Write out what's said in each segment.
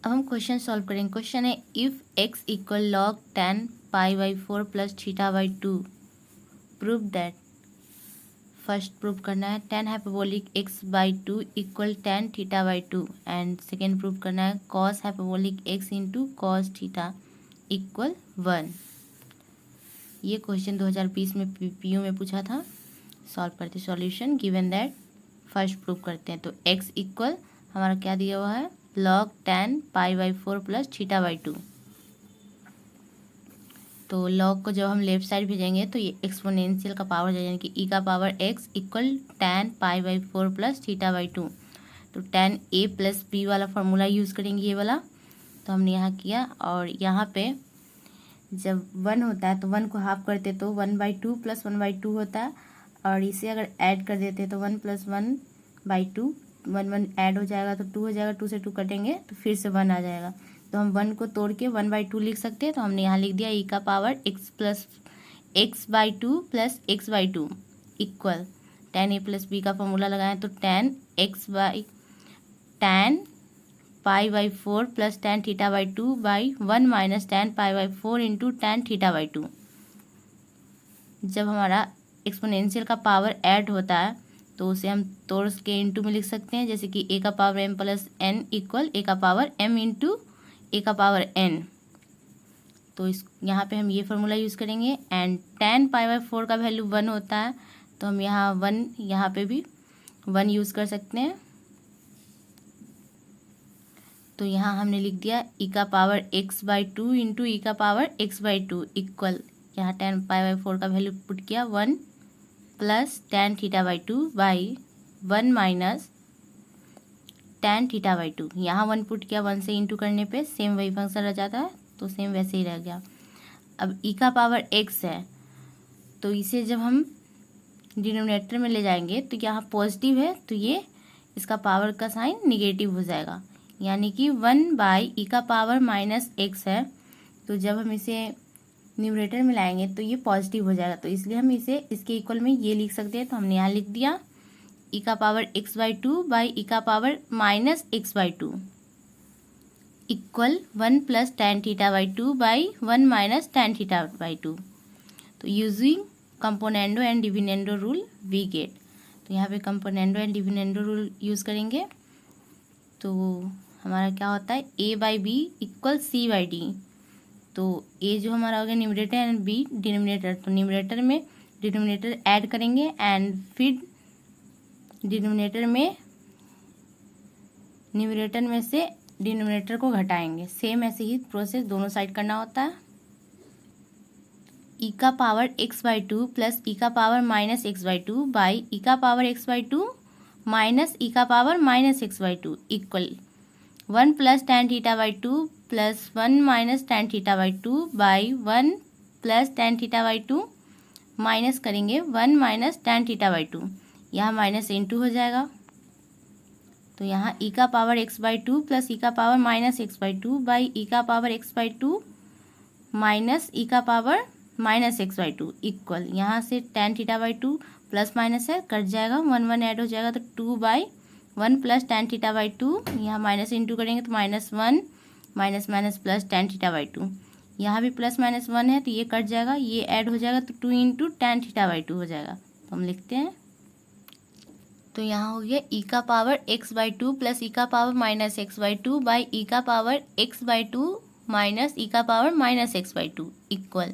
अब हम question solve करेंगे। क्वेश्चन है if x equal log 10 pi by 4 plus theta by 2 prove that. First prove करना है tan hyperbolic x by 2 equal tan theta by 2 and second prove करना है cos hyperbolic x into cos theta equal 1। ये question 2020 में PU में पूछा था। Solve करते solution given that. First prove करते हैं तो x इक्वल हमारा क्या दिया हुआ है log 10 pi by 4 plus theta by 2। तो log को जब हम लेफ्ट साइड भेजेंगे तो ये एक्सपोनेंशियल का पावर जाए, यानी कि e का power x equal 10 pi by 4 plus theta by 2। तो 10a प्लस b वाला फार्मूला यूज़ करेंगे, ये वाला। तो हमने यहाँ किया और यहाँ पे जब 1 होता है तो 1 को हाफ करते तो 1/2 प्लस 1/2 होता है, और इसे अगर ऐड कर देते तो 1 प्लस 1/2, 1 ऐड हो जाएगा तो 2 हो जाएगा, 2 से 2 कटेंगे तो फिर से 1 आ जाएगा। तो हम 1 को तोड़ के 1/2 लिख सकते हैं। तो हमने यहाँ लिख दिया e का power x/2 plus x/2 equal 10a plus b का फॉर्मूला लगाएं तो 10 pi by 4 plus tan theta by 2 by 1 minus tan pi by 4 into tan theta by 2। जब हमारा एक्सपोनेंशियल का पावर ऐड होता है तो उसे हम तोड़ के इंटू में लिख सकते हैं, जैसे कि a का power m plus n equal a का पावर m इंटू a का पावर n। तो इस यहाँ पे हम ये फार्मूला यूज़ करेंगे एंड tan पाई बाई 4 का वैल्यू 1 होता है, तो हम यहाँ 1 यहाँ पे भी 1 यूज़ कर सकते हैं। तो यहाँ हमने लिख दिया e का पावर x/2 इंटू ई का पावर x/2 इक्वल, यहाँ tan पाई बाई 4 का वैल्यू पुट किया 1 plus tan theta by 2 by 1 minus tan theta by 2। यहाँ 1 पुट किया, 1 से इंटू करने पे सेम वही फंक्शन रह जाता है, तो सेम वैसे ही रह गया। अब e का पावर x है तो इसे जब हम डिनोमिनेटर में ले जाएंगे तो यहाँ पॉजिटिव है तो ये इसका पावर का साइन निगेटिव हो जाएगा, यानी कि 1/e का पावर माइनस x है। तो जब हम इसे न्यूमरेटर में लाएंगे तो ये पॉजिटिव हो जाएगा, तो इसलिए हम इसे इसके इक्वल में ये लिख सकते हैं। तो हमने यहाँ लिख दिया e का पावर x/2 बाई e का power minus x/2 equal 1 plus tan theta by 2 by 1 minus tan theta by 2। तो using componendo and dividendo rule we get. तो यहाँ पे componendo and dividendo rule use करेंगे तो हमारा क्या होता है a by B equal c by D. तो a जो हमारा हो गया न्यूमरेटर एंड b डिनोमिनेटर, तो न्यूमरेटर में डिनोमिनेटर ऐड करेंगे एंड फिर डिनोमिनेटर में से डिनोमिनेटर को घटाएंगे। सेम ऐसे ही प्रोसेस दोनों साइड करना होता है। e का पावर x/2 प्लस e का power minus x/2 by e का पावर x/2 माइनस e का power minus x/2 equal 1 plus tan theta by 2 plus 1 minus tan theta by 2 by 1 plus tan theta by 2 minus करेंगे 1 minus tan theta by 2, यहाँ minus into हो जाएगा। तो यहाँ e का power x/2 plus e का power minus x/2 by e का power x/2 minus e का पावर माइनस x/2 इक्वल, यहाँ से tan theta by 2 plus minus है कट जाएगा, 1 1 ऐड हो जाएगा तो 2/1 प्लस tan थीटा बाई 2, यहाँ माइनस इंटू करेंगे तो -1 minus minus plus tan theta by 2, यहाँ भी प्लस माइनस 1 है तो ये कट जाएगा, ये ऐड हो जाएगा तो 2 इंटू tan थीटा बाई 2 हो जाएगा। तो हम लिखते हैं, तो यहाँ हो गया e का पावर x/2 प्लस e का power minus x/2 by e का पावर x/2 माइनस e का power minus x/2 equal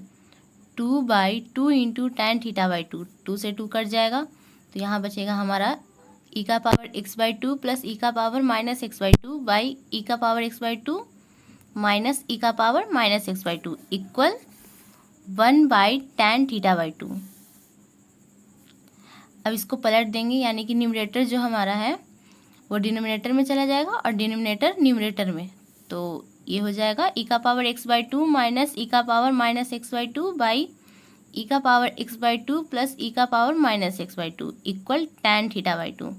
2/2 into tan theta by 2, 2 से 2 कट जाएगा तो यहाँ बचेगा हमारा e का पावर x/2 प्लस e का power minus x/2 by e का पावर x/2 माइनस e का power minus x/2 equal 1/tan theta by 2। अब इसको पलट देंगे, यानी कि न्यूमरेटर जो हमारा है वो डिनोमिनेटर में चला जाएगा और डिनोमिनेटर न्यूमरेटर में, तो ये हो जाएगा e का पावर x/2 माइनस e का power minus x/2 by e का पावर x/2 प्लस e का power minus x/2 equal tan theta by 2।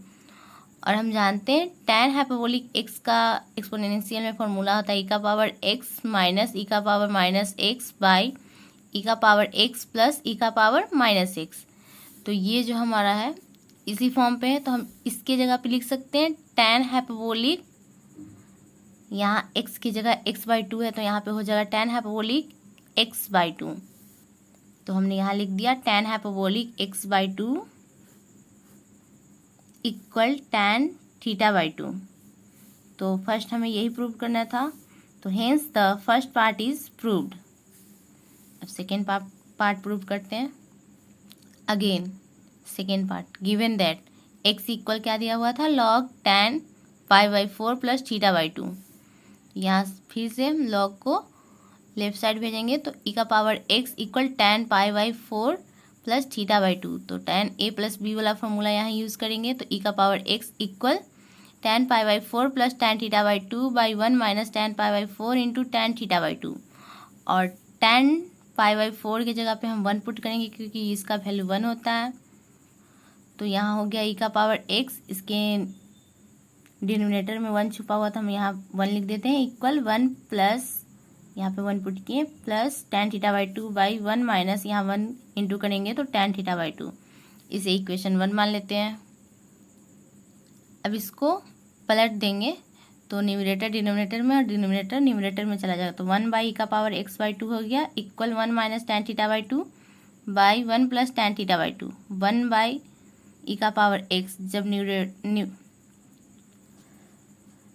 और हम जानते हैं tan हाइपरबोलिक x का एक्सपोनेंशियल में फॉर्मूला होता है e का पावर x माइनस e का power minus x by e का पावर x प्लस e का पावर माइनस x। तो ये जो हमारा है इसी फॉर्म पे है, तो हम इसके जगह पे लिख सकते हैं tan हाइपरबोलिक यहाँ x की जगह x/2 है तो यहाँ पे हो जाएगा tan हाइपरबोलिक x/2। तो हमने यहाँ लिख दिया tan hyperbolic x/2 equal tan θ/2। तो फर्स्ट हमें यही प्रूव करना था, तो hence the first part is proved. अब सेकेंड पार्ट प्रूव करते हैं। Again second part, given that x equal क्या दिया हुआ था, log tan π/4 प्लस θ/2। यहाँ फिर से हम log को लेफ्ट साइड भेजेंगे तो e का power x equal tan π/4 plus θ/2। तो tan a प्लस b वाला फॉर्मूला यहाँ यूज़ करेंगे तो e का power x equal tan π/4 plus tan θ/2 by 1 minus tan π/4 into tan θ/2। और tan π/4 की जगह पे हम 1 पुट करेंगे क्योंकि इसका वैल्यू 1 होता है। तो यहाँ हो गया e का पावर x, इसके डिनोमिनेटर में 1 छुपा हुआ था, हम यहाँ 1 लिख देते हैं, इक्वल 1 प्लस यहाँ पे 1 पुट किए प्लस tan θ/2 बाई 1 माइनस यहाँ 1 इंटू करेंगे तो tan θ/2। इसे इक्वेशन 1 मान लेते हैं। अब इसको पलट देंगे तो न्यूमरेटर डिनोमिनेटर में और डिनोमिनेटर न्यूमरेटर में चला जाएगा। तो 1 बाई e का पावर x/2 हो गया equal 1 minus tan θ/2 by 1 plus tan θ/2। 1 by e का पावर x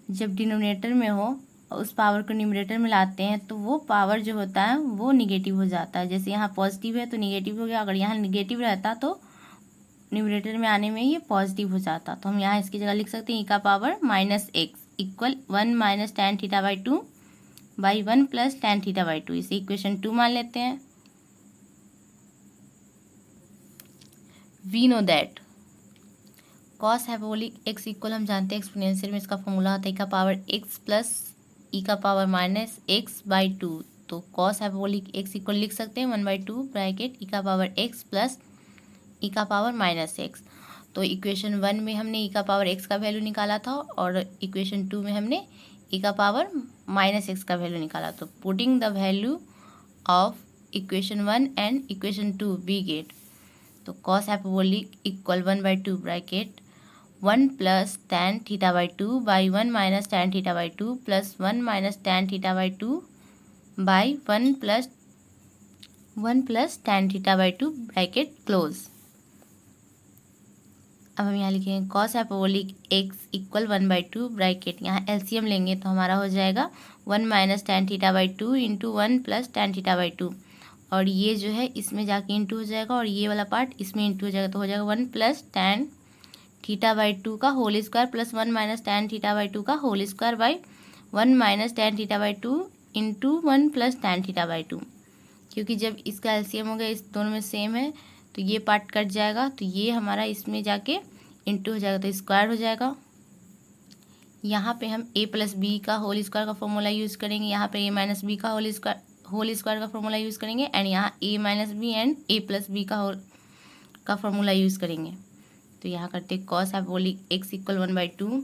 जब डिनोमिनेटर में हो और उस पावर को न्यूमरेटर में लाते हैं तो वो पावर जो होता है वो निगेटिव हो जाता है। जैसे यहाँ पॉजिटिव है तो निगेटिव हो गया, अगर यहाँ निगेटिव रहता तो न्यूमरेटर में आने में ये पॉजिटिव हो जाता। तो हम यहाँ इसकी जगह लिख सकते हैं e का power minus x equal 1 minus tan θ/2 by 1 plus tan θ/2। इसे इक्वेशन 2 मान लेते हैं। We know that cos hyperbolic x equal, हम जानते हैं एक्सपोनेंशियल में इसका फॉर्मूला होता है e का पावर x प्लस e का पावर माइनस x/2। तो कॉस हाइपरबोलिक x इक्वल लिख सकते हैं 1/2 ब्रैकेट e का पावर x प्लस e का पावर माइनस x। तो इक्वेशन 1 में हमने e का पावर x का वैल्यू निकाला था और इक्वेशन 2 में हमने e का पावर माइनस x का वैल्यू निकाला। तो putting the value of equation 1 and equation 2 we get, तो cos hyperbolic equal 1/2 bracket 1 plus tan θ/2 by 1 minus tan θ/2 plus 1 minus tan θ/2 by 1 plus tan θ/2 bracket close. अब हम यहाँ लिखेंगे cos hyperbolic x equal 1/2 bracket, यहाँ LCM लेंगे तो हमारा हो जाएगा 1 minus tan θ/2 into 1 plus tan θ/2। और ये जो है इसमें जाके इंटू हो जाएगा और ये वाला पार्ट इसमें इंटू हो जाएगा। तो हो जाएगा 1 प्लस tan θ/2 का whole square plus 1 minus tan θ/2 का whole square by 1 minus tan θ/2 into 1 plus tan θ/2। क्योंकि जब इसका एलसीएम हो गया इस दोनों में सेम है तो ये पार्ट कट जाएगा, तो ये हमारा इसमें जाके इंटू हो जाएगा तो स्क्वायर हो जाएगा। यहाँ पे हम a प्लस बी का होल स्क्वायर का फॉर्मूला यूज़ करेंगे, यहाँ पे a माइनस बी का होल स्क्वायर का फॉर्मूला यूज़ करेंगे एंड यहाँ a minus B and a plus B का फॉर्मूला यूज़ करेंगे। तो यहाँ करते cos hyperbolic x equal 1/2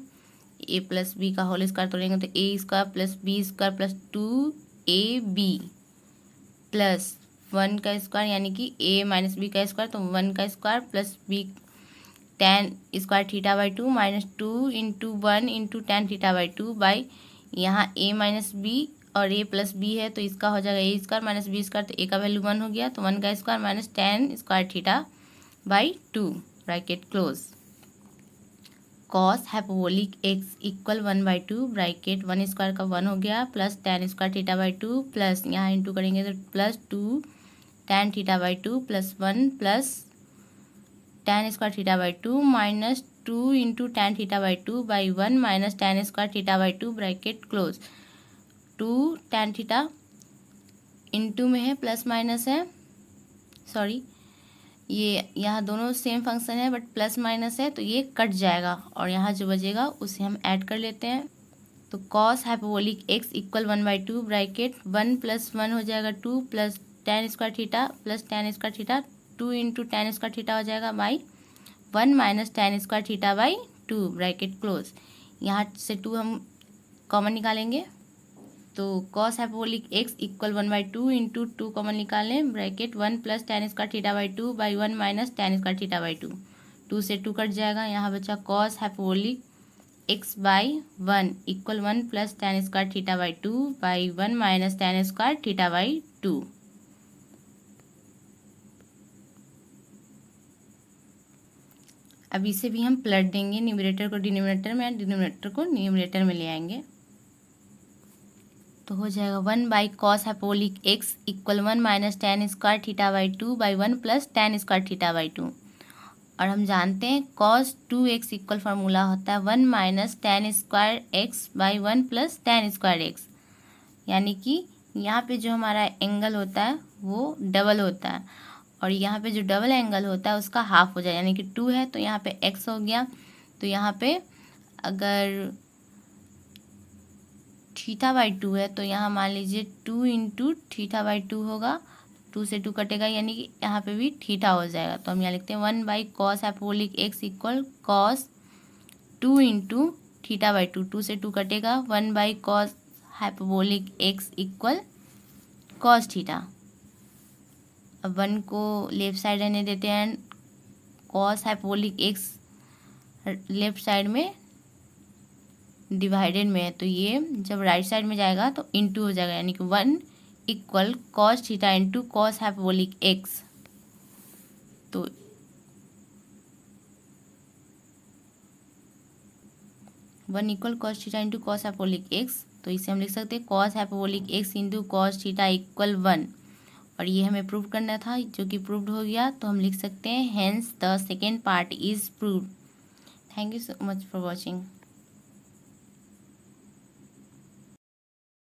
a plus B का होल स्क्वायर तोड़ेंगे तो a square plus b square plus 2ab plus 1 का स्क्वायर यानी कि a माइनस बी का स्क्वायर, तो 1 का square plus b tan square θ/2 minus 2 into 1 into tan θ/2 by यहाँ a माइनस बी और a प्लस बी है तो इसका हो जाएगा a square minus B square, तो a का वैल्यू 1 हो गया तो 1 का square minus tan square θ/2 bracket close. Cos hyperbolic x equal 1/2 bracket 1 square का 1 हो गया प्लस tan स्क्वायर θ/2 प्लस यहाँ इंटू करेंगे तो plus 2 tan θ/2 plus 1 plus tan square θ/2 minus 2 into tan θ/2 by 1 minus tan square θ/2 bracket close. 2 tan theta into में है plus minus है, sorry ये यहाँ दोनों सेम फंक्शन है बट प्लस माइनस है तो ये कट जाएगा और यहाँ जो बचेगा उसे हम ऐड कर लेते हैं। तो cos hyperbolic x equal 1/2 bracket 1 plus 1 हो जाएगा 2 plus tan square theta plus tan square theta 2 into tan square theta हो जाएगा by 1 minus tan square theta by 2 bracket close. यहाँ से 2 हम कॉमन निकालेंगे तो cos hyperbolic x equal 1/2 into 2 common निकालें bracket 1 plus tan square θ/2 by 1 minus tan square θ/2। 2 से 2 cut जाएगा, यहाँ बचा cos hyperbolic x by 1 equal 1 plus tan square theta by 2 by 1 minus tan square theta by 2। अब इसे भी हम पलट देंगे, न्यूमरेटर को डिनोमिनेटर में, डिनोमिनेटर को न्यूमरेटर में ले आएंगे। तो हो जाएगा 1 by cos hyperbolic x equal 1 minus tan square theta by 2 by 1 plus tan square theta by 2। और हम जानते हैं cos 2x इक्वल फार्मूला होता है 1 minus tan square x by 1 plus tan square x. यानी कि यहाँ पे जो हमारा एंगल होता है वो डबल होता है, और यहाँ पे जो डबल एंगल होता है उसका हाफ हो जाए, यानी कि 2 है तो यहाँ पे x हो गया। तो यहाँ पे अगर थीटा बाई 2 है तो यहाँ मान लीजिए 2 इंटू थीटा बाई 2 होगा, 2 से 2 कटेगा, यानी कि यहाँ पे भी थीटा हो जाएगा। तो हम यहाँ लिखते हैं 1 by cos hyperbolic x equal cos 2 into theta by 2, 2 से 2 कटेगा, 1 by cos hyperbolic x equal cos theta. अब 1 को लेफ्ट साइड रहने देते हैं, cos hyperbolic x left side में डिवाइडेड में है, तो ये जब राइट साइड में जाएगा तो इंटू हो जाएगा, यानी कि 1 equal cos theta into cos hyperbolic x. तो 1 equal cos theta into cos hyperbolic x, तो इसे हम लिख सकते हैं cos hyperbolic x into cos theta equal 1। और ये हमें प्रूव करना था, जो कि प्रूव्ड हो गया, तो हम लिख सकते हैं hence the second part is proved. Thank you so much for watching.